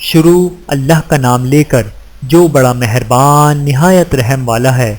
شروع اللہ کا نام لے کر جو بڑا مہربان نہایت رحم والا ہے۔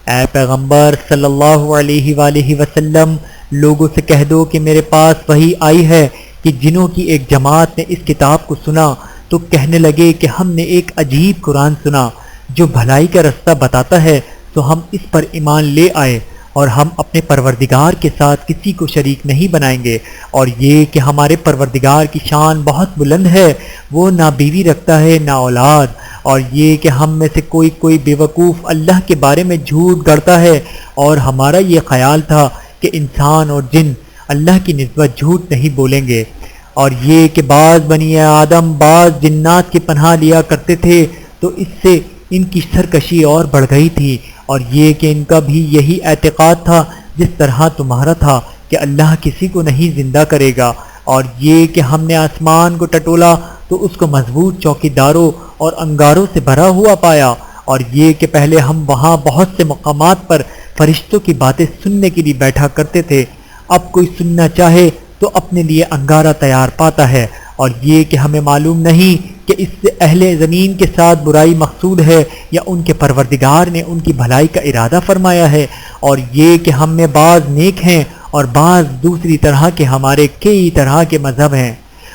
اے پیغمبر صلی اللہ علیہ وآلہ وسلم، لوگوں سے کہہ دو کہ میرے پاس وحی آئی ہے کہ جنوں کی ایک جماعت نے اس کتاب کو سنا تو کہنے لگے کہ ہم نے ایک عجیب قرآن سنا جو بھلائی کا رستہ بتاتا ہے، تو ہم اس پر ایمان لے آئے اور ہم اپنے پروردگار کے ساتھ کسی کو شریک نہیں بنائیں گے، اور یہ کہ ہمارے پروردگار کی شان بہت بلند ہے، وہ نہ بیوی رکھتا ہے نہ اولاد، اور یہ کہ ہم میں سے کوئی بیوقوف اللہ کے بارے میں جھوٹ گڑتا ہے، اور ہمارا یہ خیال تھا کہ انسان اور جن اللہ کی نسبت جھوٹ نہیں بولیں گے، اور یہ کہ بعض بنی آدم بعض جنات کی پناہ لیا کرتے تھے تو اس سے ان کی سرکشی اور بڑھ گئی تھی، اور یہ کہ ان کا بھی یہی اعتقاد تھا جس طرح تمہارا تھا کہ اللہ کسی کو نہیں زندہ کرے گا، اور یہ کہ ہم نے آسمان کو ٹٹولا تو اس کو مضبوط چوکی داروں اور انگاروں سے بھرا ہوا پایا، اور یہ کہ پہلے ہم وہاں بہت سے مقامات پر فرشتوں کی باتیں سننے کے لیے بیٹھا کرتے تھے، اب کوئی سننا چاہے تو اپنے لیے انگارہ تیار پاتا ہے، اور یہ کہ ہمیں معلوم نہیں کہ اس سے اہل زمین کے ساتھ برائی مقصود ہے یا ان کے پروردگار نے ان کی بھلائی کا ارادہ فرمایا ہے، اور یہ کہ ہم میں بعض نیک ہیں اور بعض دوسری طرح کے، ہمارے کئی طرح کے مذہب ہیں،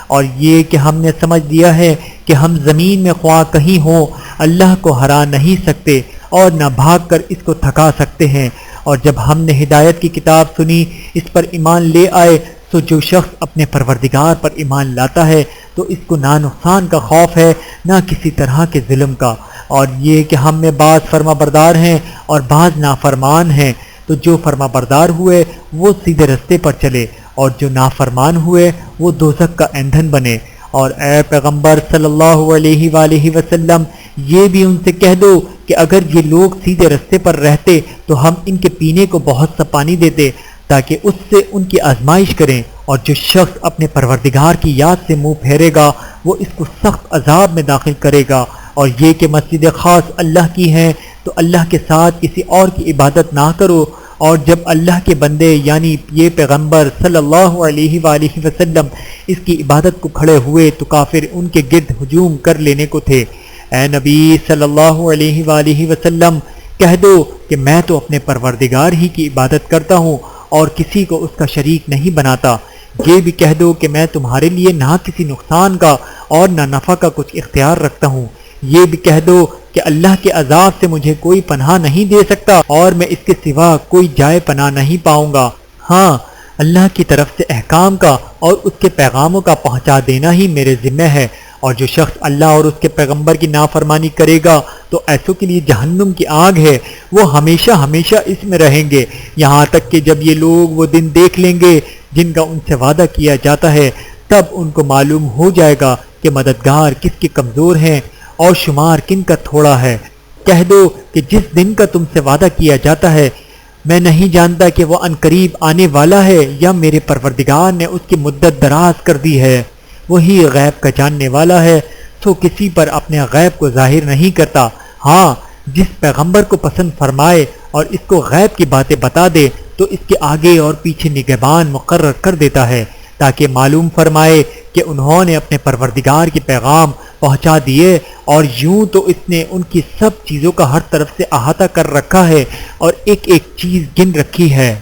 اور یہ کہ ہم نے سمجھ لیا ہے کہ ہم زمین میں خواہ کہیں ہوں اللہ کو ہرا نہیں سکتے اور نہ بھاگ کر اس کو تھکا سکتے ہیں، اور جب ہم نے ہدایت کی کتاب سنی اس پر ایمان لے آئے، تو جو شخص اپنے پروردگار پر ایمان لاتا ہے تو اس کو نہ نقصان کا خوف ہے نہ کسی طرح کے ظلم کا، اور یہ کہ ہم میں بعض فرما بردار ہیں اور بعض نافرمان ہیں، تو جو فرما بردار ہوئے وہ سیدھے رستے پر چلے اور جو نافرمان ہوئے وہ دوزخ کا ایندھن بنے۔ اور اے پیغمبر صلی اللہ علیہ وآلہ وسلم، یہ بھی ان سے کہہ دو کہ اگر یہ لوگ سیدھے رستے پر رہتے تو ہم ان کے پینے کو بہت سا پانی دیتے تاکہ اس سے ان کی آزمائش کریں، اور جو شخص اپنے پروردگار کی یاد سے منہ پھیرے گا وہ اس کو سخت عذاب میں داخل کرے گا، اور یہ کہ مسجد خاص اللہ کی ہیں تو اللہ کے ساتھ کسی اور کی عبادت نہ کرو، اور جب اللہ کے بندے یعنی یہ پیغمبر صلی اللہ علیہ وآلہ وسلم اس کی عبادت کو کھڑے ہوئے تو کافر ان کے گرد ہجوم کر لینے کو تھے۔ اے نبی صلی اللہ علیہ وآلہ وسلم، کہہ دو کہ میں تو اپنے پروردگار ہی کی عبادت کرتا ہوں اور کسی کو اس کا شریک نہیں بناتا، یہ بھی کہہ دو کہ میں تمہارے لیے نہ کسی نقصان کا اور نہ نفع کا کچھ اختیار رکھتا ہوں، یہ بھی کہہ دو کہ اللہ کے عذاب سے مجھے کوئی پناہ نہیں دے سکتا اور میں اس کے سوا کوئی جائے پناہ نہیں پاؤں گا، ہاں اللہ کی طرف سے احکام کا اور اس کے پیغاموں کا پہنچا دینا ہی میرے ذمہ ہے، اور جو شخص اللہ اور اس کے پیغمبر کی نافرمانی کرے گا تو ایسوں کے لیے جہنم کی آگ ہے، وہ ہمیشہ ہمیشہ اس میں رہیں گے، یہاں تک کہ جب یہ لوگ وہ دن دیکھ لیں گے جن کا ان سے وعدہ کیا جاتا ہے، تب ان کو معلوم ہو جائے گا کہ مددگار کس کے کمزور ہیں اور شمار کن کا تھوڑا ہے۔ کہہ دو کہ جس دن کا تم سے وعدہ کیا جاتا ہے میں نہیں جانتا کہ وہ عنقریب آنے والا ہے یا میرے پروردگار نے اس کی مدت دراز کر دی ہے، وہی غیب کا جاننے والا ہے، تو کسی پر اپنے غیب کو ظاہر نہیں کرتا، ہاں جس پیغمبر کو پسند فرمائے اور اس کو غیب کی باتیں بتا دے تو اس کے آگے اور پیچھے نگہبان مقرر کر دیتا ہے تاکہ معلوم فرمائے کہ انہوں نے اپنے پروردگار کے پیغام پہنچا دیے، اور یوں تو اس نے ان کی سب چیزوں کا ہر طرف سے احاطہ کر رکھا ہے اور ایک ایک چیز گن رکھی ہے۔